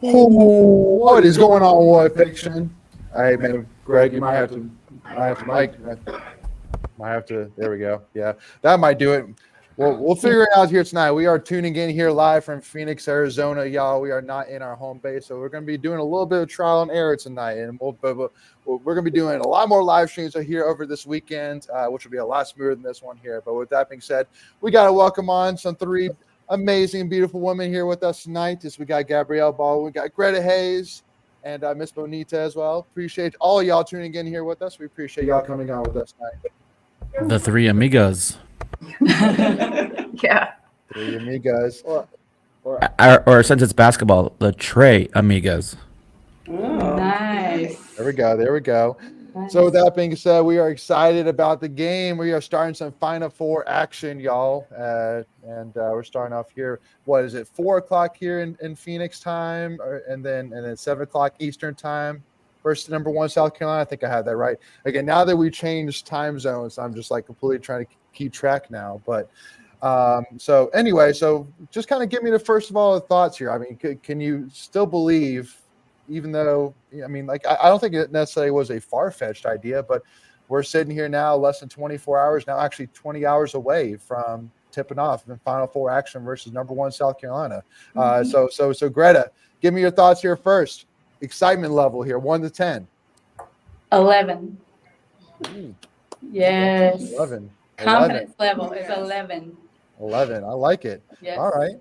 What is going on, what fiction? Hey man, Greg, you might have to. There we go. Yeah, that might do it. Well, we'll figure it out here tonight. We are tuning in here live from Phoenix, Arizona, y'all. We are not in our home base, so we're going to be doing a little bit of trial and error tonight, and we're going to be doing a lot more live streams here over this weekend, which will be a lot smoother than this one here. But with that being said, we got to welcome on some three amazing, beautiful women here with us tonight. We got Gabrielle Baldwin, we got Greta Hayes, and Miss Bonita as well. Appreciate all y'all tuning in here with us. We appreciate y'all coming on with us tonight. The three amigas. Yeah. Three amigas. Or since it's basketball, the Trey amigas. Oh, nice. There we go. Nice. So with that being said, we are excited about the game. We are starting some Final Four action, y'all. And we're starting off here. What is it? 4:00 here in Phoenix time, and then 7:00 Eastern time versus number 1 South Carolina. I think I had that right. Again, now that we changed time zones, I'm just like completely trying to keep track now. But so anyway, so just kind of give me first of all the thoughts here. I mean, can you still believe, even though, I mean, like, I don't think it necessarily was a far-fetched idea, but we're sitting here now less than 24 hours, now actually 20 hours away from tipping off in Final Four action versus number 1 South Carolina. So Greta, give me your thoughts here first. Excitement level here, 1 to 10. 11. Ooh. Yes. 11. Confidence level is 11. 11. I like it. Yes. All right.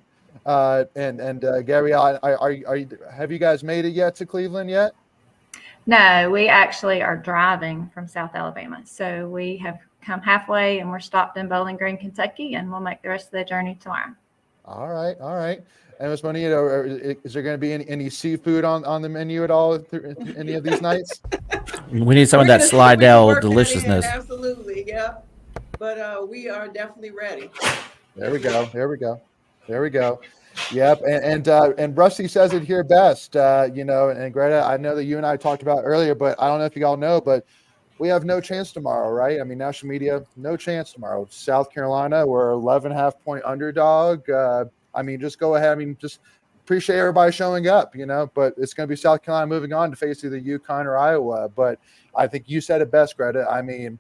And Gabrielle, have you guys made it yet to Cleveland yet? No, we actually are driving from South Alabama. So we have come halfway and we're stopped in Bowling Green, Kentucky, and we'll make the rest of the journey tomorrow. All right. And Ms. Bonita, is there going to be any seafood on the menu at all any of these nights? We need some of that Slidell deliciousness. Absolutely, yeah. But we are definitely ready. There we go. Yep. And Rusty says it here best, and Greta, I know that you and I talked about earlier, but I don't know if you all know, but we have no chance tomorrow, right? I mean, national media, no chance tomorrow. South Carolina, we're 11.5 point underdog. I mean, just go ahead. I mean, just appreciate everybody showing up, but it's going to be South Carolina moving on to face either UConn or Iowa. But I think you said it best, Greta. I mean,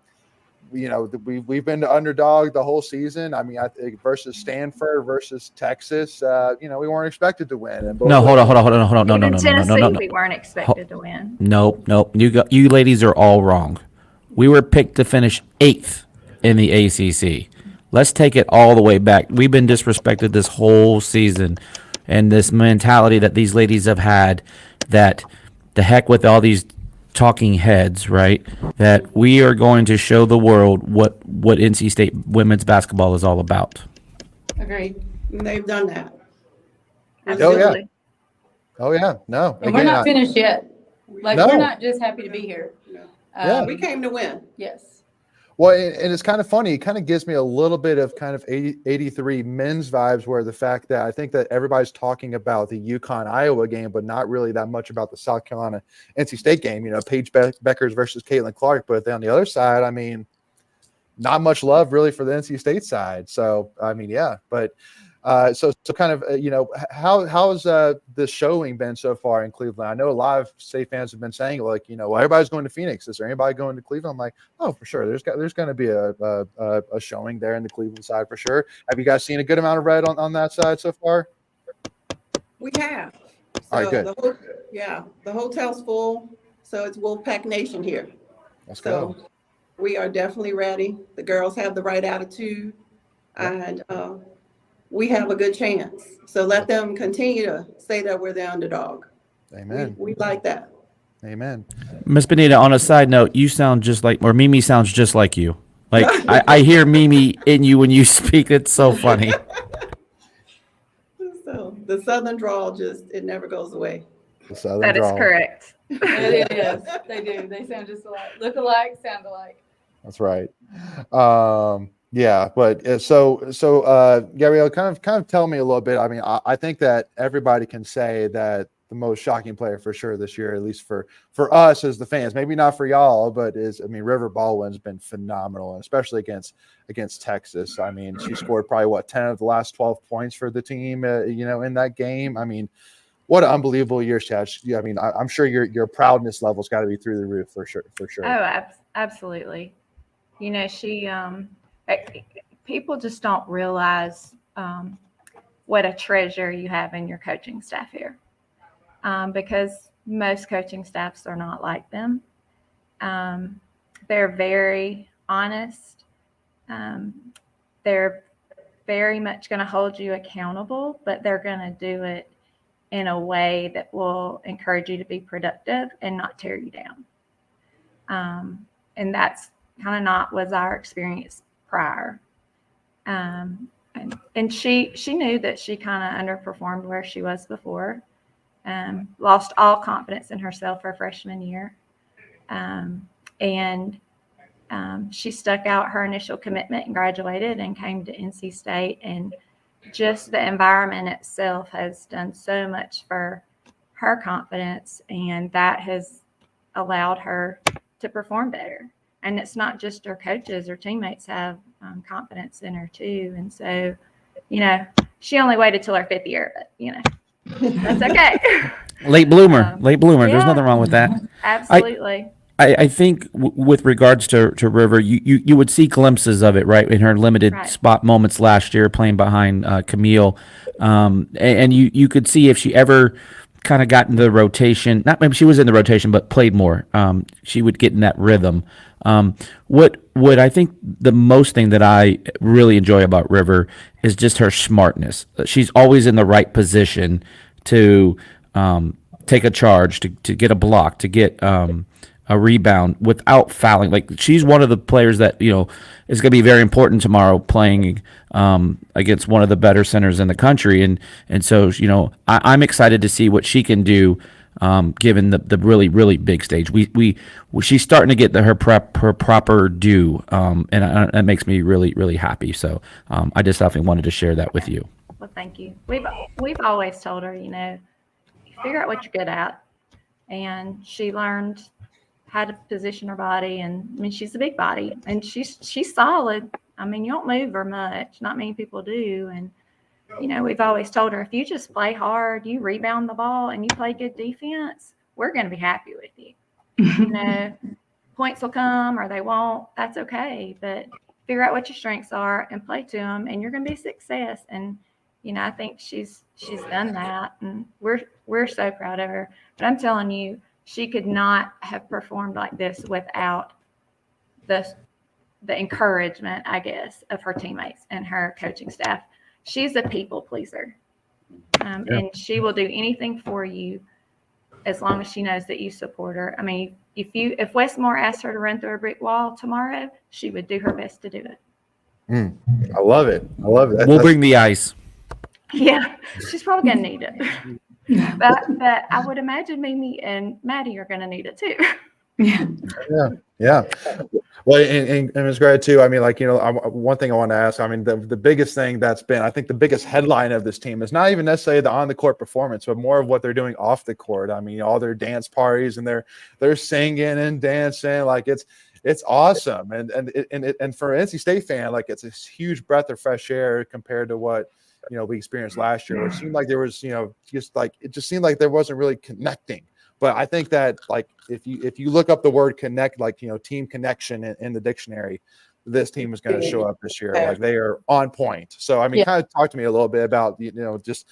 we've been the underdog the whole season. I mean, I think versus Stanford versus Texas, we weren't expected to win. No, hold on. No. Tennessee, we weren't expected to win. Nope. You ladies are all wrong. We were picked to finish 8th in the ACC. Let's take it all the way back. We've been disrespected this whole season, and this mentality that these ladies have had, that the heck with all these talking heads, right? That we are going to show the world what NC State women's basketball is all about. Agreed. And they've done that. Absolutely. Oh yeah. No. And we're not finished yet. We're not just happy to be here. Yeah. We came to win. Yes. Well, and it's kind of funny. It kind of gives me a little bit of kind of 83 men's vibes, where the fact that I think that everybody's talking about the UConn-Iowa game, but not really that much about the South Carolina NC State game, Paige Beckers versus Caitlin Clark. But then on the other side, I mean, not much love really for the NC State side. So, I mean, yeah. But so kind of, how has the showing been so far in Cleveland? I know a lot of State fans have been saying, like, well, everybody's going to Phoenix. Is there anybody going to Cleveland? I'm like, oh, for sure. There's going to be a showing there in the Cleveland side for sure. Have you guys seen a good amount of red on that side so far? We have. So all right, good. The hotel's full, so it's Wolfpack Nation here. Let's go. We are definitely ready. The girls have the right attitude, and we have a good chance. So let them continue to say that we're the underdog. Amen. We like that. Amen. Miss Bonita, on a side note, you sound just like, or Mimi sounds just like you. Like, I hear Mimi in you when you speak. It's so funny. So the Southern drawl it never goes away. That is correct. It is. They do. They sound just alike. Look alike, sound alike. That's right. Yeah, but so Gabrielle, kind of tell me a little bit. I mean, I think that everybody can say that the most shocking player for sure this year, at least for us as the fans, maybe not for y'all, but River Baldwin's been phenomenal, and especially against Texas. I mean, she scored probably 10 of the last 12 points for the team, in that game. I mean, what an unbelievable year, Chad. Yeah, I mean, I'm sure your proudness level's got to be through the roof for sure. For sure. Oh, absolutely. You know, people just don't realize what a treasure you have in your coaching staff here, because most coaching staffs are not like them. They're very honest. They're very much going to hold you accountable, but they're going to do it in a way that will encourage you to be productive and not tear you down. And that's kind of not was our experience prior. And she knew that she kind of underperformed where she was before. Lost all confidence in herself her freshman year. And she stuck out her initial commitment and graduated and came to NC State. And just the environment itself has done so much for her confidence, and that has allowed her to perform better. And it's not just her coaches, her teammates have confidence in her too. And so, you know, she only waited till her 5th year, but you know, that's okay. Late bloomer. There's yeah. nothing wrong with that. Absolutely. I think with regards to River, you would see glimpses of it, right, in her limited spot moments last year playing behind Camille. And you could see if she ever kind of got into the rotation, not maybe she was in the rotation, but played more, she would get in that rhythm. What I think the most thing that I really enjoy about River is just her smartness. She's always in the right position to take a charge, to get a block, to get a rebound without fouling. Like, she's one of the players that, you know, is going to be very important tomorrow playing against one of the better centers in the country. And so, you know, I'm excited to see what she can do given the really, really big stage. She's starting to get her proper due, and that makes me really, really happy. So I just definitely wanted to share that with you. Well, thank you. We've always told her, you know, figure out what you're good at. And she learned how to position her body, and I mean, she's a big body, and she's solid. I mean, you don't move her much. Not many people do. And you know, we've always told her, if you just play hard, you rebound the ball, and you play good defense, we're going to be happy with you. You know, points will come or they won't. That's okay. But figure out what your strengths are and play to them, and you're going to be a success. And you know, I think she's done that, and we're so proud of her. But I'm telling you, she could not have performed like this without the encouragement, I guess, of her teammates and her coaching staff. She's a people pleaser, and she will do anything for you as long as she knows that you support her. I mean, if Westmore asked her to run through a brick wall tomorrow, she would do her best to do it. I love it. We'll bring the ice. Yeah, she's probably going to need it. But I would imagine Mimi and Maddie are going to need it too. Yeah. Well, and it's great too. I mean, like, you know, one thing I want to ask, I mean, the biggest thing that's been, I think the biggest headline of this team is not even necessarily the on the court performance, but more of what they're doing off the court. I mean, all their dance parties, and they're singing and dancing. Like, it's awesome. And for an NC State fan, like, it's a huge breath of fresh air compared to what, you know, we experienced last year. It seemed like there was, you know, it just seemed like there wasn't really connecting. But I think that, like, if you look up the word connect, like, you know, team connection in the dictionary, this team is going to show up this year. Like, they are on point. So, I mean, kind of talk to me a little bit about, you know, just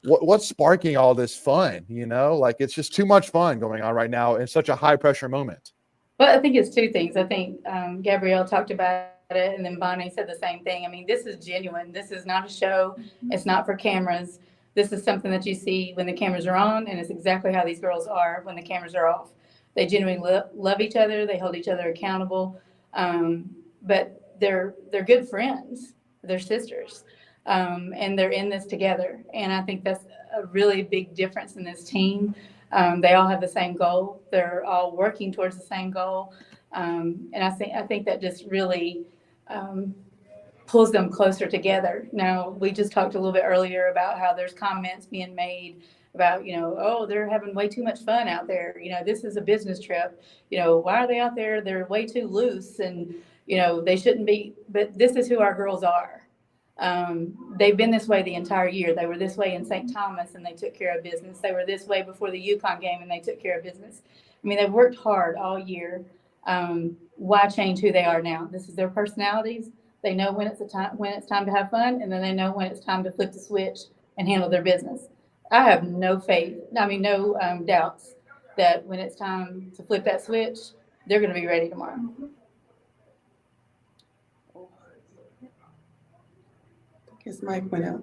what's sparking all this fun, you know, like, it's just too much fun going on right now in such a high pressure moment. Well, I think it's two things. I think Gabrielle talked about it, and then Bonnie said the same thing. I mean, this is genuine. This is not a show. It's not for cameras. This is something that you see when the cameras are on, and it's exactly how these girls are when the cameras are off. They genuinely love each other. They hold each other accountable. But they're good friends. They're sisters. And they're in this together. And I think that's a really big difference in this team. They all have the same goal. They're all working towards the same goal. And I think that just really pulls them closer together. Now, we just talked a little bit earlier about how there's comments being made about, you know, oh, they're having way too much fun out there. You know, this is a business trip. You know, why are they out there? They're way too loose, and, you know, they shouldn't be. But this is who our girls are. They've been this way the entire year. They were this way in St. Thomas and they took care of business. They were this way before the UConn game and they took care of business. I mean, they've worked hard all year. Why change who they are now? This is their personalities. They know when it's time to have fun, and then they know when it's time to flip the switch and handle their business. I have no doubts that when it's time to flip that switch, they're going to be ready tomorrow. His mic went out.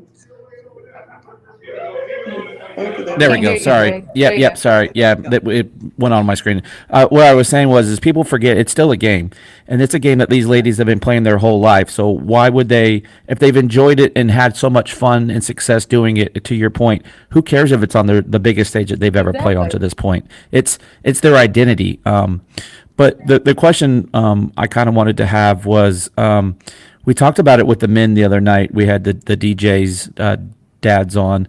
There we Can't go. hear you, Sorry. Greg. There you Yep. go. Sorry. Yeah, it went on my screen. What I was saying was people forget it's still a game, and it's a game that these ladies have been playing their whole life. So why would they, if they've enjoyed it and had so much fun and success doing it? To your point, who cares if it's on the biggest stage that they've ever played on to this point? It's their identity. But the question I kind of wanted to have was we talked about it with the men the other night. We had the DJs. Dads on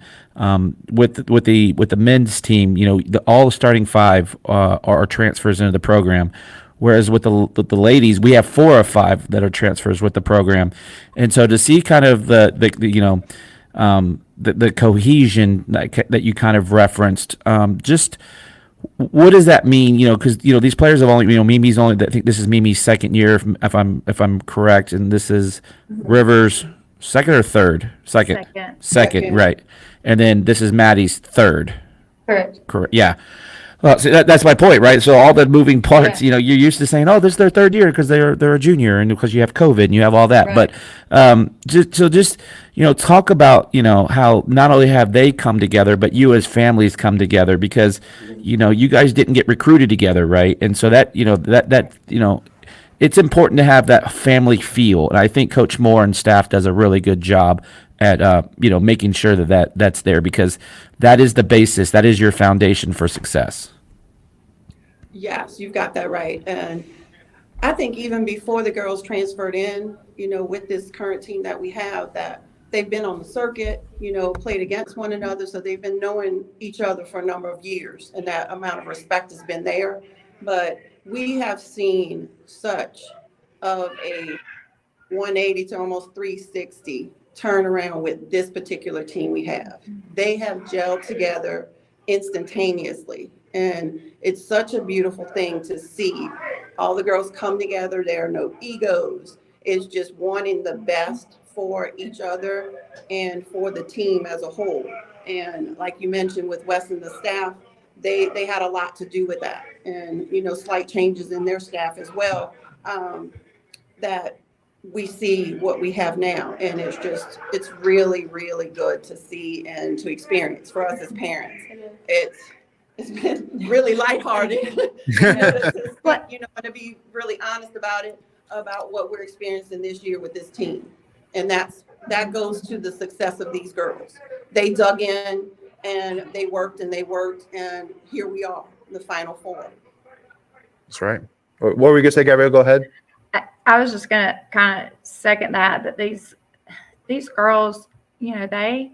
with the men's team. All the starting five are transfers into the program, whereas with the ladies, we have 4 or 5 that are transfers with the program. And so to see kind of the cohesion that you kind of referenced, just what does that mean? Because these players have only, Mimi's only. I think this is Mimi's second year, if I'm correct, and this is Rivers' second or third? Second, right. And then this is Maddie's third. Correct. Yeah. Well, see, that's my point, right? So all the moving parts, Yeah. you're used to saying, "Oh, this is their third year because they're a junior," and because you have COVID and you have all that. Right. But just talk about how not only have they come together, but you as families come together because you guys didn't get recruited together, right? And so that it's important to have that family feel, and I think Coach Moore and staff does a really good job at making sure that's there because that is the basis, that is your foundation for success. Yes, you've got that right. And I think even before the girls transferred in, with this current team that we have, that they've been on the circuit, played against one another, so they've been knowing each other for a number of years, and that amount of respect has been there. But we have seen such of a 180 to almost 360 turnaround with this particular team we have. They have gelled together instantaneously. And it's such a beautiful thing to see all the girls come together. There are no egos. It's just wanting the best for each other and for the team as a whole. And like you mentioned with Wes and the staff, they had a lot to do with that. And, slight changes in their staff as well, that we see what we have now. And it's really, really good to see and to experience for us as parents. It's been really lighthearted, and to be really honest about it, about what we're experiencing this year with this team. And that goes to the success of these girls. They dug in and they worked, and here we are, the Final Four. That's right. What were we going to say, Gabrielle? Go ahead. I was just going to kind of second that these girls, they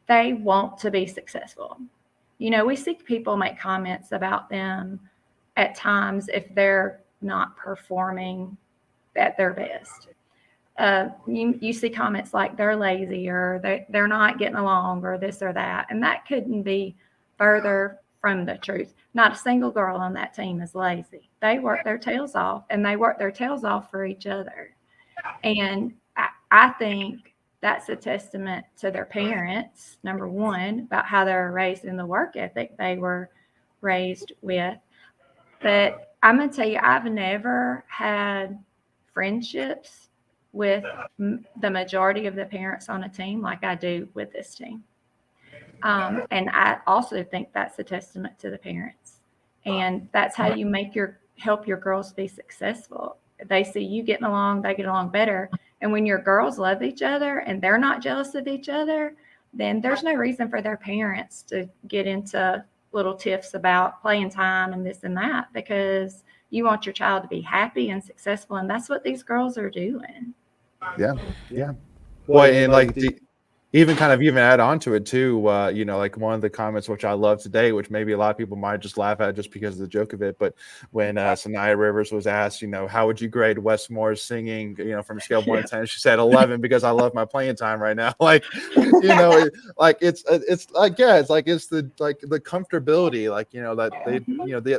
want to be successful. We see people make comments about them at times if they're not performing at their best. You see comments like they're lazy or they're not getting along or this or that. And that couldn't be further from the truth. Not a single girl on that team is lazy. They work their tails off, and they work their tails off for each other. And I think that's a testament to their parents, number one, about how they were raised and the work ethic they were raised with. But I'm going to tell you, I've never had friendships with the majority of the parents on a team like I do with this team. And I also think that's a testament to the parents. And that's how you help your girls be successful. They see you getting along, they get along better. And when your girls love each other and they're not jealous of each other, then there's no reason for their parents to get into little tiffs about playing time and this and that, because you want your child to be happy and successful. And that's what these girls are doing. Yeah. Well, and even kind of even add on to it too, like one of the comments which I love today, which maybe a lot of people might just laugh at just because of the joke of it, but when Sanaya Rivers was asked, how would you grade Westmore's singing, from a scale of 1 to 10, she said 11 because I love my playing time right now. Like, it's the comfortability,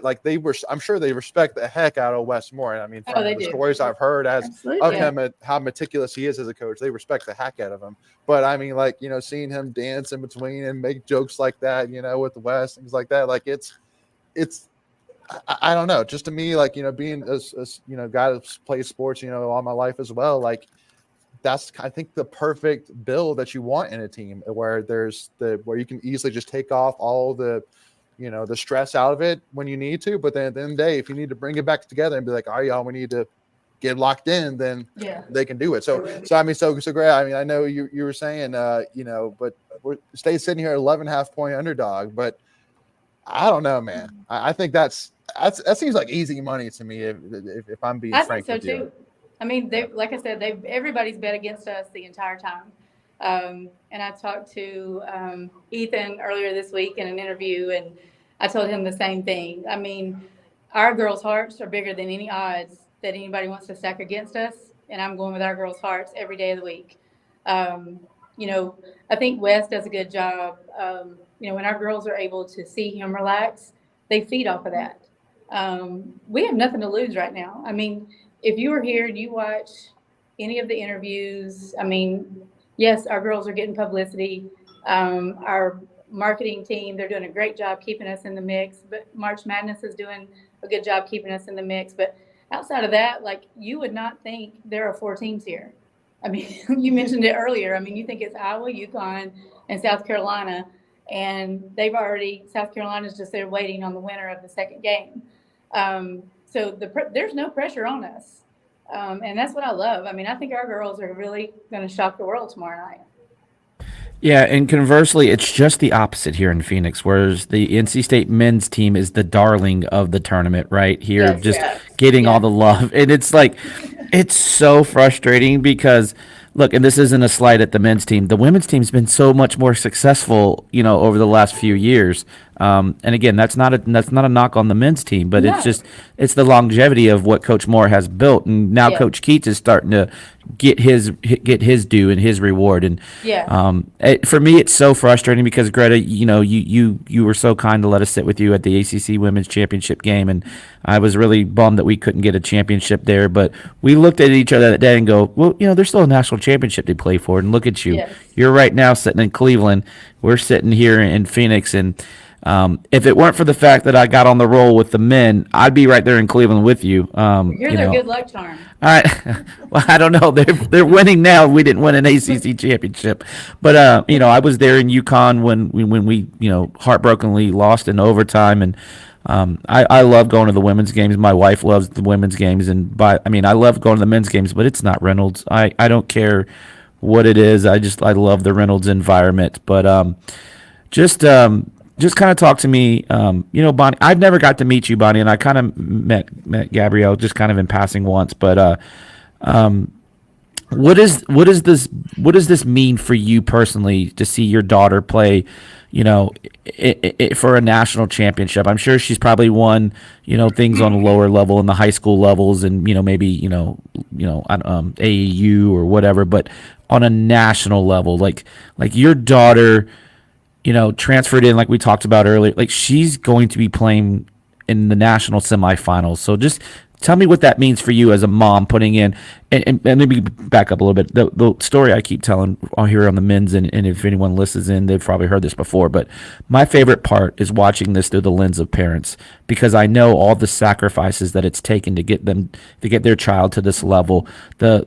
that they were. I'm sure they respect the heck out of Westmore. And I mean, from the stories I've heard of him, how meticulous he is as a coach, they respect the heck out of him. But I mean, seeing him dance in between and make jokes like that, with the West, things like that, I don't know. Just to me, being a guy that's played sports, all my life as well, that's, I think, the perfect build that you want in a team where where you can easily just take off all the, the stress out of it when you need to. But then at the end of the day, if you need to bring it back together and be like, all right, y'all, we need to get locked in, then they can do it. So great. I mean, I know you were saying, but stay sitting here at 11.5 point underdog, but I don't know, man. I think that seems like easy money to me. If I'm being frank with you. I think so too. I mean, like I said, everybody's bet against us the entire time. And I talked to Ethan earlier this week in an interview, and I told him the same thing. I mean, our girls' hearts are bigger than any odds that anybody wants to stack against us, and I'm going with our girls' hearts every day of the week. I think Wes does a good job. When our girls are able to see him relax, they feed off of that. We have nothing to lose right now. I mean, if you were here and you watch any of the interviews, I mean, yes, our girls are getting publicity. Our marketing team, they're doing a great job keeping us in the mix, but March Madness is doing a good job keeping us in the mix. But outside of that, you would not think there are 4 teams here. I mean, you mentioned it earlier. I mean, you think it's Iowa, UConn, and South Carolina, and South Carolina's just there waiting on the winner of the second game. So there's no pressure on us. And that's what I love. I mean, I think our girls are really going to shock the world tomorrow night. Yeah, and conversely, it's just the opposite here in Phoenix, whereas the NC State men's team is the darling of the tournament right here, getting all the love. And it's it's so frustrating because, look, and this isn't a slight at the men's team. The women's team's been so much more successful, over the last few years. And again, that's not a knock on the men's team, but it's the longevity of what Coach Moore has built, and now Coach Keats is starting to get his due and his reward. And for me, it's so frustrating because Greta, you were so kind to let us sit with you at the ACC Women's Championship game, and I was really bummed that we couldn't get a championship there. But we looked at each other that day and go, well, there's still a national championship to play for, and look at you. Yes. You're right now sitting in Cleveland. We're sitting here in Phoenix, and if it weren't for the fact that I got on the roll with the men, I'd be right there in Cleveland with you. You're their good luck charm. Well, I don't know. They're winning now. We didn't win an ACC championship, but I was there in UConn when we heartbrokenly lost in overtime, and I love going to the women's games. My wife loves the women's games, I love going to the men's games, but it's not Reynolds. I don't care what it is. I love the Reynolds environment, but just kind of talk to me, Bonnie. I've never got to meet you, Bonnie, and I kind of met Gabrielle just kind of in passing once. But what does this mean for you personally to see your daughter play, for a national championship? I'm sure she's probably won, things on a lower level in the high school levels, and maybe AAU or whatever. But on a national level, like your daughter, transferred in, like we talked about earlier, she's going to be playing in the national semifinals. So just tell me what that means for you as a mom putting in, and maybe back up a little bit. The story I keep telling here on the men's, and if anyone listens in, they've probably heard this before, but my favorite part is watching this through the lens of parents, because I know all the sacrifices that it's taken to get their child to this level, the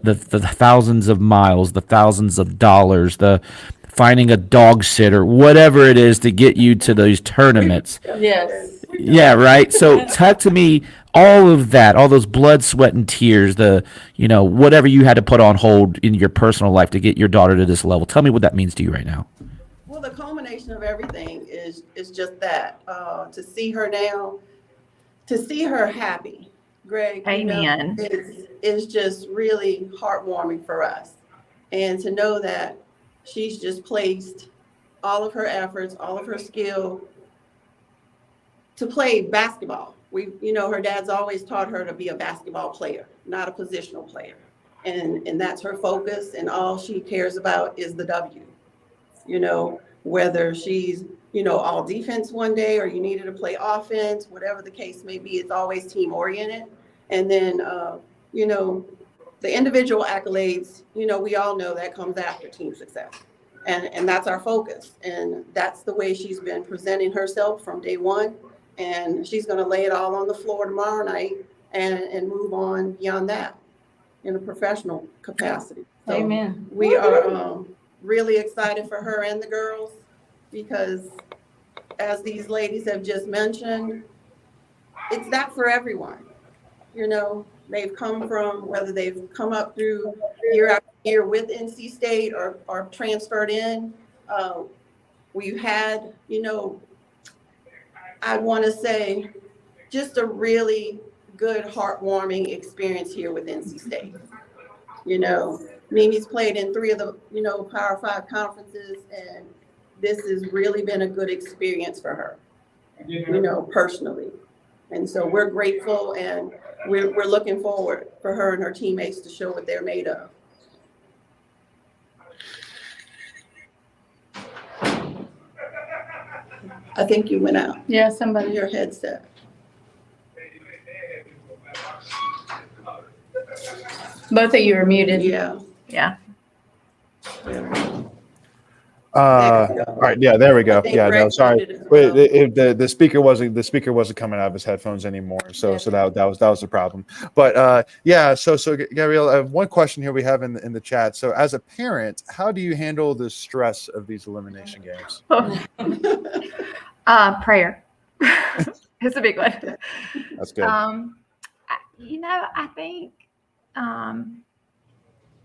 thousands of miles, the thousands of dollars, the finding a dog sitter, whatever it is to get you to those tournaments. Yes. Yeah, right. So talk to me, all of that, all those blood, sweat, and tears, whatever you had to put on hold in your personal life to get your daughter to this level. Tell me what that means to you right now. Well, the culmination of everything is just that. To see her now, to see her happy, Greg, Amen. Is just really heartwarming for us. And to know that she's just placed all of her efforts, all of her skill to play basketball. Her dad's always taught her to be a basketball player, not a positional player. And that's her focus, and all she cares about is the W. Whether she's, all defense one day or you needed to play offense, whatever the case may be, it's always team oriented. And then, the individual accolades, we all know that comes after team success. And that's our focus. And that's the way she's been presenting herself from day one. And she's going to lay it all on the floor tomorrow night and move on beyond that in a professional capacity. So Amen. we are really excited for her and the girls because, as these ladies have just mentioned, it's not for everyone. They've come from, whether they've come up through year after year with NC State or transferred in. We've had, I want to say, just a really good, heartwarming experience here with NC State. Mimi's played in 3 of the, Power 5 conferences, and this has really been a good experience for her, personally. And so we're grateful, and we're looking forward for her and her teammates to show what they're made of. I think you went out. Yeah, somebody. Your headset. Both of you are muted. Yeah. Yeah. All right, yeah, there we go. think Yeah, no, Greg sorry. muted as well. The speaker wasn't coming out of his headphones anymore, so that was the problem. But yeah, so Gabrielle, I have one question here we have in the chat. So as a parent, how do you handle the stress of these elimination games? Prayer. It's a big one. That's good. I think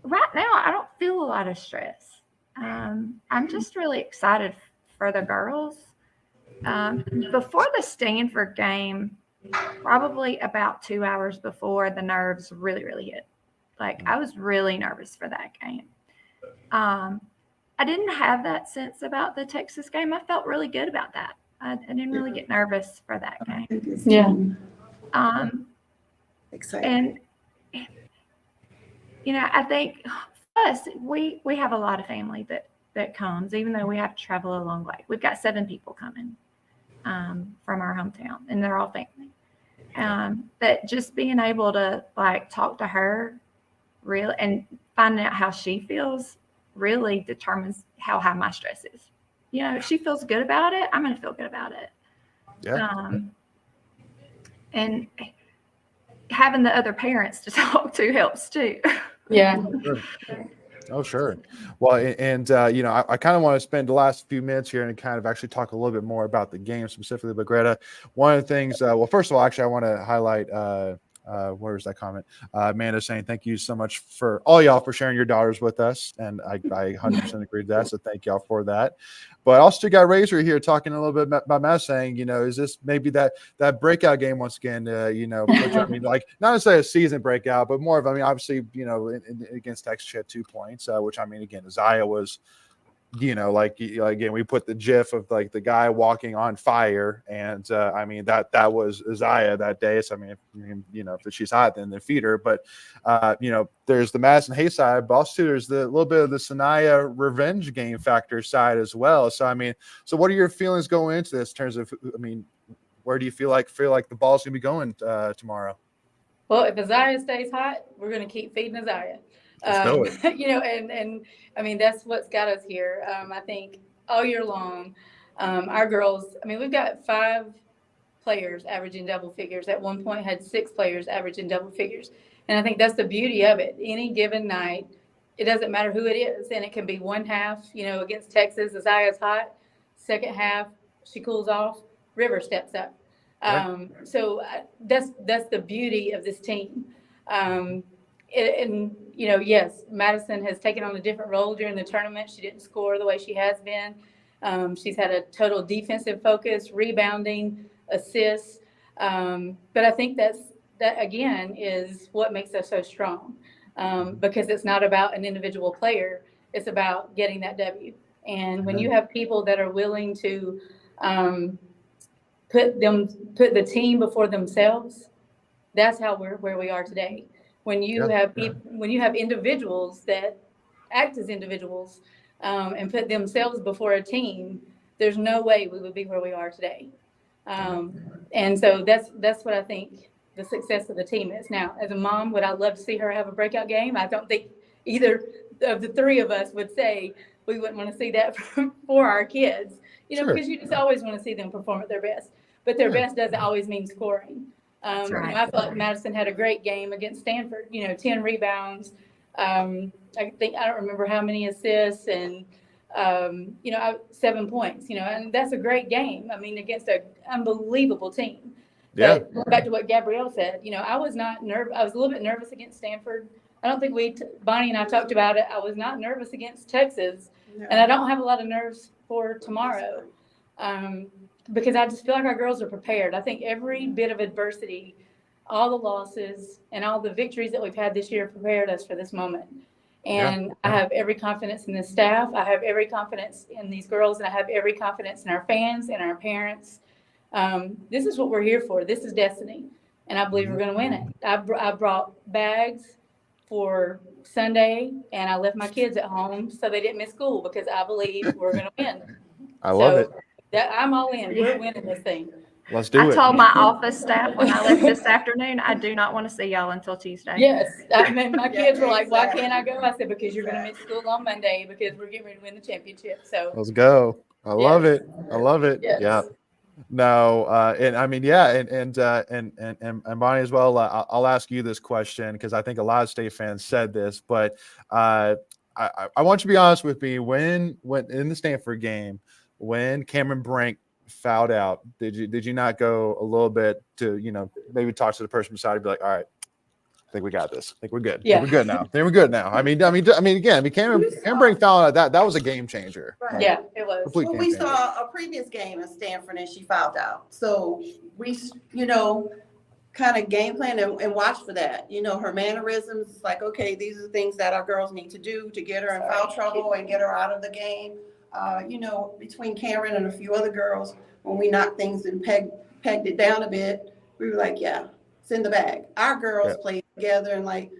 right now I don't feel a lot of stress. I'm just really excited for the girls. Before the Stanford game, probably about 2 hours before, the nerves really, really hit. I was really nervous for that game. I didn't have that sense about the Texas game. I felt really good about that. I didn't really get nervous for that game. Yeah. Exciting. And I think us, we have a lot of family that comes, even though we have to travel a long way. We've got 7 people coming from our hometown, and they're all family. That just being able to talk to her really and finding out how she feels really determines how high my stress is. If she feels good about it, I'm going to feel good about it. Yeah. And having the other parents to talk to helps too. Yeah. Oh, sure. Well, and I kind of want to spend the last few minutes here and kind of actually talk a little bit more about the game specifically. But Greta, one of the things, well, first of all, actually, I want to highlight, where's that comment? Amanda saying, thank you so much for all y'all for sharing your daughters with us. And I 100% agree with that. So thank y'all for that. But also got Razor here talking a little bit about Matt saying, is this maybe that breakout game once again, which, I mean, not necessarily a season breakout, but more of, obviously, against Texas, she had 2 points, which, again, Isaiah was, again, we put the GIF of the guy walking on fire, and that was Isaiah that day. So if she's hot, then they feed her. But there's the Madison Hayes side, but also there's the little bit of the Sanaya revenge game factor side as well. So so what are your feelings going into this in terms of, where do you feel like the ball's gonna be going tomorrow? Well, if Isaiah stays hot, we're going to keep feeding Isaiah. Let's do it. And that's what's got us here. I think all year long, our girls, we've got 5 players averaging double figures. At one point had 6 players averaging double figures. And I think that's the beauty of it. Any given night, it doesn't matter who it is. And it can be one half, against Texas, Isaiah's hot. Second half, she cools off, River steps up. Right. So that's the beauty of this team. Yes, Madison has taken on a different role during the tournament. She didn't score the way she has been. She's had a total defensive focus, rebounding, assists. But I think that again is what makes us so strong, because it's not about an individual player. It's about getting that W. And when you have people that are willing to put the team before themselves, that's how we're where we are today. When you have people, when you have individuals that act as individuals and put themselves before a team, there's no way we would be where we are today. And so that's what I think the success of the team is. Now, as a mom, would I love to see her have a breakout game? I don't think either of the three of us would say we wouldn't want to see that for our kids, because you just always want to see them perform at their best. But their best doesn't always mean scoring. I feel like Madison had a great game against Stanford, 10 rebounds. I don't remember how many assists and, 7 points, and that's a great game. I mean, against an unbelievable team. Yeah. But going back to what Gabrielle said, I was not nervous. I was a little bit nervous against Stanford. I don't think Bonnie and I talked about it. I was not nervous against Texas, and I don't have a lot of nerves for tomorrow. Because I just feel like our girls are prepared. I think every bit of adversity, all the losses and all the victories that we've had this year prepared us for this moment. And I have every confidence in the staff. I have every confidence in these girls, and I have every confidence in our fans and our parents. This is what we're here for. This is destiny, and I believe we're going to win it. I brought bags for Sunday, and I left my kids at home so they didn't miss school because I believe we're going to win. I love it. I'm all in. We're winning this thing. Let's do it. I told my office staff when I left this afternoon, I do not want to see y'all until Tuesday. Yes. I mean, my kids were like, why can't I go? I said, because you're going to miss school on Monday because we're getting ready to win the championship. So Let's go. I love it. I love it. Yes. Yeah. No, and I mean, yeah, and Bonnie as well. I'll ask you this question because I think a lot of State fans said this, but I want you to be honest with me. When in the Stanford game, when Cameron Brink fouled out, did you not go a little bit to maybe talk to the person beside you, be like, all right, I think we got this. I think we're good. Yeah. We're good now. I think we're good now. I mean, again, Cameron Brink fouled out. That was a game changer. Right. yeah, it was. Complete Well, game we changer. saw a previous game in Stanford and she fouled out. So we, kind of game plan and watch for that. Her mannerisms, it's like, okay, these are the things that our girls need to do to get her in foul trouble and get her out of the game. Between Cameron and a few other girls, when we knocked things and pegged it down a bit, we were like, yeah, it's in the bag. Our girls played together, and like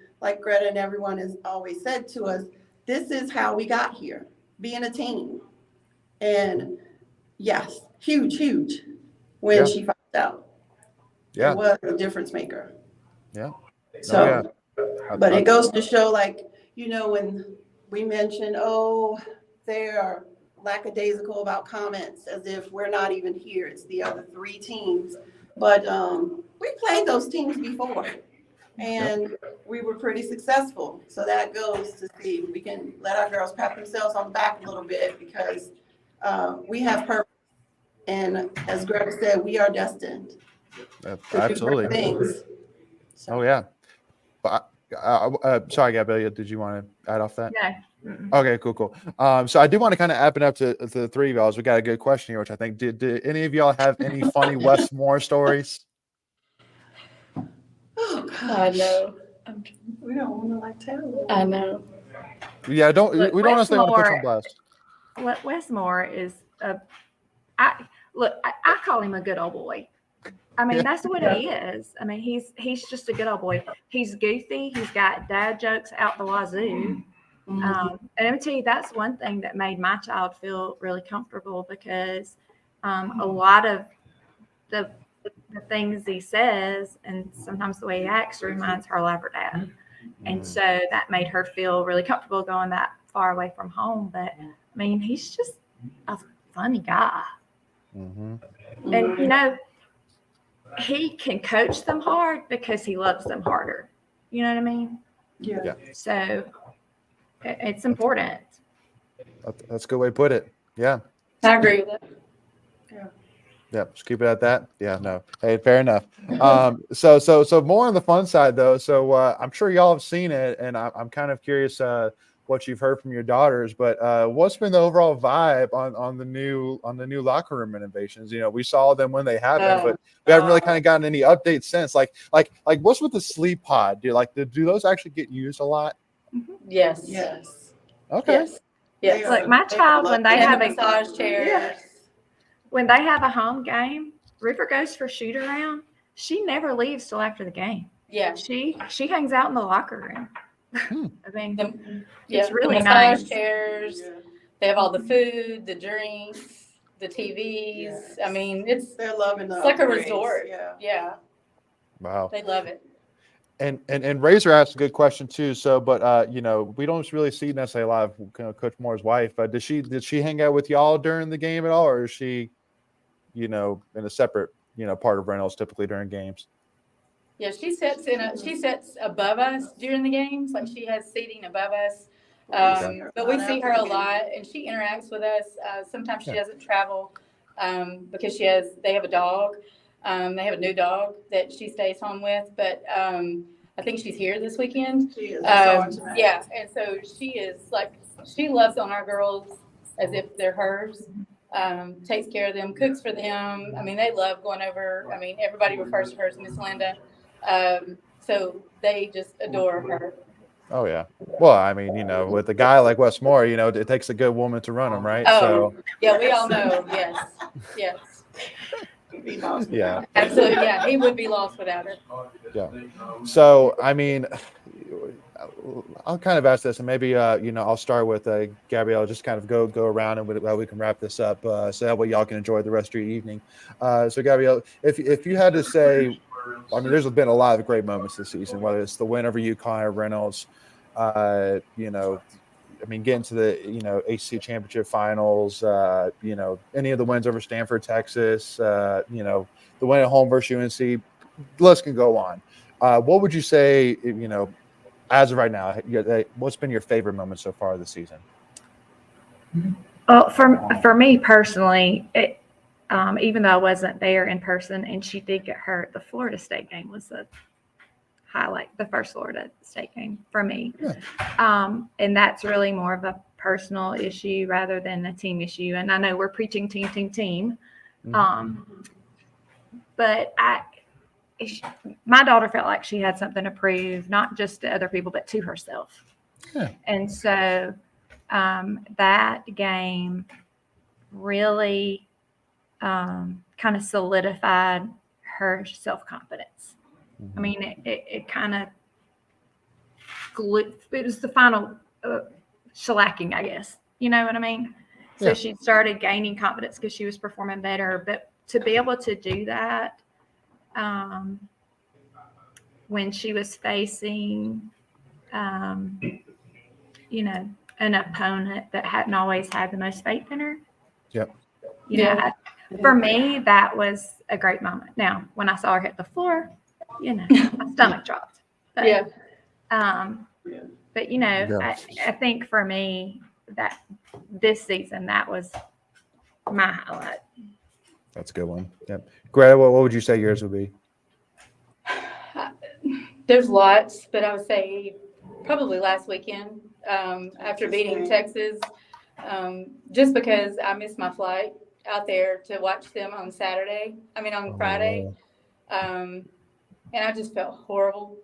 Greta and everyone has always said to us, this is how we got here, being a team. And yes, huge when she found out. Yeah. It was a difference maker. Yeah. So, but it goes to show, when we mentioned, they are lackadaisical about comments as if we're not even here. It's the other three teams. But we played those teams before, and we were pretty successful. So that goes to see if we can let our girls pat themselves on the back a little bit because we have purpose. And as Greg said, we are destined to Absolutely. do great things. Oh yeah. But sorry, Gabrielle, did you want to add off that? No. Okay, cool. So I do want to kind of app it up to the three of y'all. We got a good question here, which I think did any of y'all have any funny Westmore stories? Oh, I gosh. know. We don't want to tell. I know. Yeah, Look, we don't necessarily want to put Westmore- you on blast. Westmore is I call him a good old boy. I mean, that's what he is. I mean, he's just a good old boy. He's goofy. He's got dad jokes out the wazoo. And I'm gonna tell you, that's one thing that made my child feel really comfortable because a lot of the things he says and sometimes the way he acts reminds her of her dad. And so that made her feel really comfortable going that far away from home. But I mean, he's just a funny guy. Mm-hmm. And, he can coach them hard because he loves them harder. You know what I mean? Yeah. So it's important. That's a good way to put it. Yeah. I agree with that. Yeah, just keep it at that. Yeah, no. Hey, fair enough. So more on the fun side though. So I'm sure y'all have seen it, and I'm kind of curious what you've heard from your daughters. But what's been the overall vibe on the new locker room renovations? We saw them when they happened, but we haven't really kind of gotten any updates since. Like what's with the sleep pod? Do those actually get used a lot? Yes. Yes. Okay. Yes. Yes. Look, my child, when they have a massage chairs. when they have a home game, River goes for shoot around. She never leaves till after the game. Yeah. She hangs out in the locker room. I mean, It's really the massage nice. chairs. They have all the food, the drinks, the TVs. I mean, They're loving the it's like a upgrades, resort. Yeah. Yeah, Wow. they love it. And Razor asked a good question too. So, but you know, we don't really see necessarily a lot of Coach Moore's wife. Did she hang out with y'all during the game at all, or is she, you know, in a separate, you know, part of Reynolds typically during games? Yeah, she sits above us during the games. Like she has seating above us. But we see her a lot, and she interacts with us. Sometimes she doesn't travel because they have a dog. They have a new dog that she stays home with, but I think she's here this weekend. She is. Yeah, and so she loves on our girls as if they're hers. Takes care of them, cooks for them. I mean, they love going over. I mean, everybody refers to her as Miss Linda. So they just adore her. Oh yeah. Well, I mean, you know, with a guy like Wes Moore, you know, it takes a good woman to run him, right? Oh, so yeah, we all know. Yes, yes. Yeah. Absolutely, yeah. He would be lost without her. Yeah. So, I mean, I'll kind of ask this, and maybe you know, I'll start with Gabrielle. Just kind of go around, and we can wrap this up, so that way y'all can enjoy the rest of your evening. So, Gabrielle, if you had to say, I mean, there's been a lot of great moments this season, whether it's the win over UConn or Reynolds, you know. I mean, getting to the, you know, ACC championship finals, you know, any of the wins over Stanford, Texas, you know, the win at home versus UNC, the list can go on. What would you say, you know, as of right now, what's been your favorite moment so far this season? Well, for me personally, even though I wasn't there in person and she did get hurt, the Florida State game was the highlight, the first Florida State game for me. Yeah. And that's really more of a personal issue rather than a team issue. And I know we're preaching team. Mm-hmm. But my daughter felt like she had something to prove, not just to other people, but to herself. Yeah. And so that game really kind of solidified her self-confidence. I mean, it kind of it was the final shellacking, I guess. You know what I mean? So she started gaining confidence because she was performing better. But to be able to do that when she was facing, you know, an opponent that hadn't always had the most faith in her. Yep. You know, for me, that was a great moment. Now, when I saw her hit the floor, you know, my stomach dropped. But, but you know, I think for me that this season, that was my highlight. That's a good one. Yep. Greta, what would you say yours would be? There's lots, but I would say probably last weekend after beating Texas, just because I missed my flight out there to watch them on Friday. And I just felt horrible.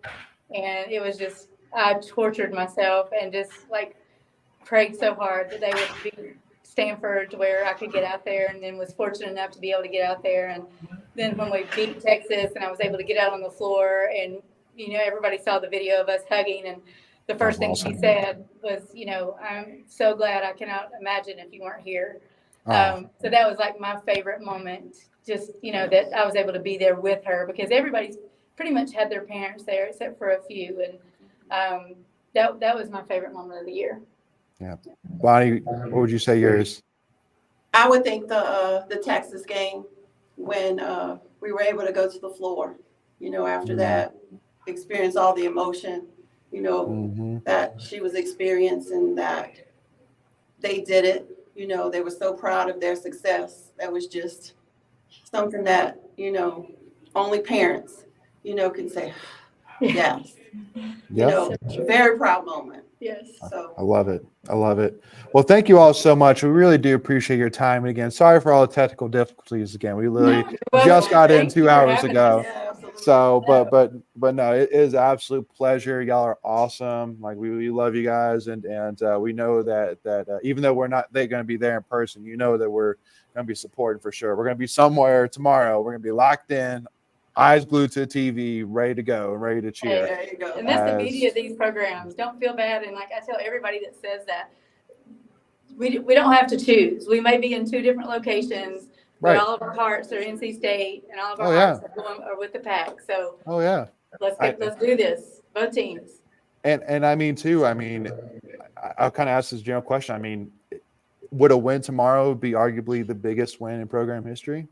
And it was just, I tortured myself and just like prayed so hard that they would beat Stanford to where I could get out there, and then was fortunate enough to be able to get out there. And then when we beat Texas and I was able to get out on the floor, and, you know, everybody saw the video of us hugging, and the first thing she said was, you know, I'm so glad. I cannot imagine if you weren't here. So that was like my favorite moment, just, you know, that I was able to be there with her, because everybody's pretty much had their parents there except for a few. And that was my favorite moment of the year. Yeah. Bonnie, what would you say yours? I would think the Texas game, when we were able to go to the floor, you know, after that, experience all the emotion, you know, that she was experiencing, that they did it. You know, they were so proud of their success. That was just something that, you know, only parents, you know, can say, yes. You know, very proud moment. Yes. So I love it. I love it. Well, thank you all so much. We really do appreciate your time. And again, sorry for all the technical difficulties again. We literally just got in 2 hours ago. yeah, absolutely. So, but no, it is absolute pleasure. Y'all are awesome. Like we love you guys, and we know that even though they're going to be there in person, you know that we're going to be supporting for sure. We're going to be somewhere tomorrow. We're going to be locked in, eyes glued to the TV, ready to go and ready to cheer. There you go. And that's the beauty of these programs. Don't feel bad. And like I tell everybody that says that, we don't have to choose. We may be in two different locations, but Right. all of our hearts are NC State, and all of our Oh, yeah. hearts are with the Pack. So Oh yeah. let's do this. Both teams. And I mean too. I mean, I'll kind of ask this general question. I mean, would a win tomorrow be arguably the biggest win in program history?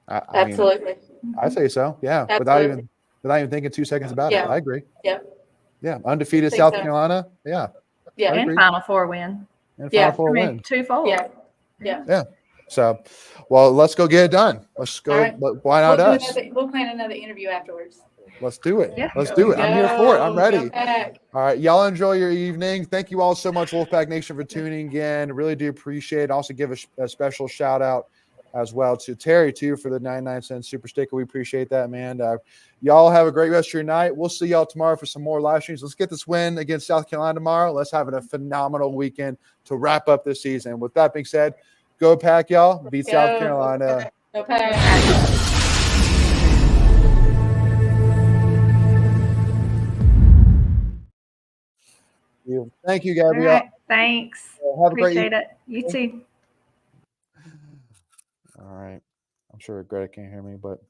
I mean, Absolutely. I say so. Yeah, Absolutely. without even thinking 2 seconds about Yeah. it. I agree. Yep. Yeah, undefeated think South so. Carolina. Yeah, Yeah. I And agree. Final Four win. And Yeah. Final Four I mean, win. twofold. Yeah. Yeah. Yeah. So, well, let's go get it done. Let's go. All right. Why not us? We'll plan another interview afterwards. Let's do it. Yeah. Let's do it. I'm here for it. I'm Go ready. Pack. All right. Y'all enjoy your evening. Thank you all so much, Wolfpack Nation, for tuning in. Really do appreciate it. Also give a special shout out as well to Terry, too, for the 99-cent super sticker. We appreciate that, man. Y'all have a great rest of your night. We'll see y'all tomorrow for some more live streams. Let's get this win against South Carolina tomorrow. Let's have a phenomenal weekend to wrap up this season. With that being said, go Pack, y'all. Beat Go. South Carolina. Go Pack. Thank you, All Gabrielle. right. Thanks. Have a great Appreciate it. You too. All right. I'm sure Greta can't hear me, but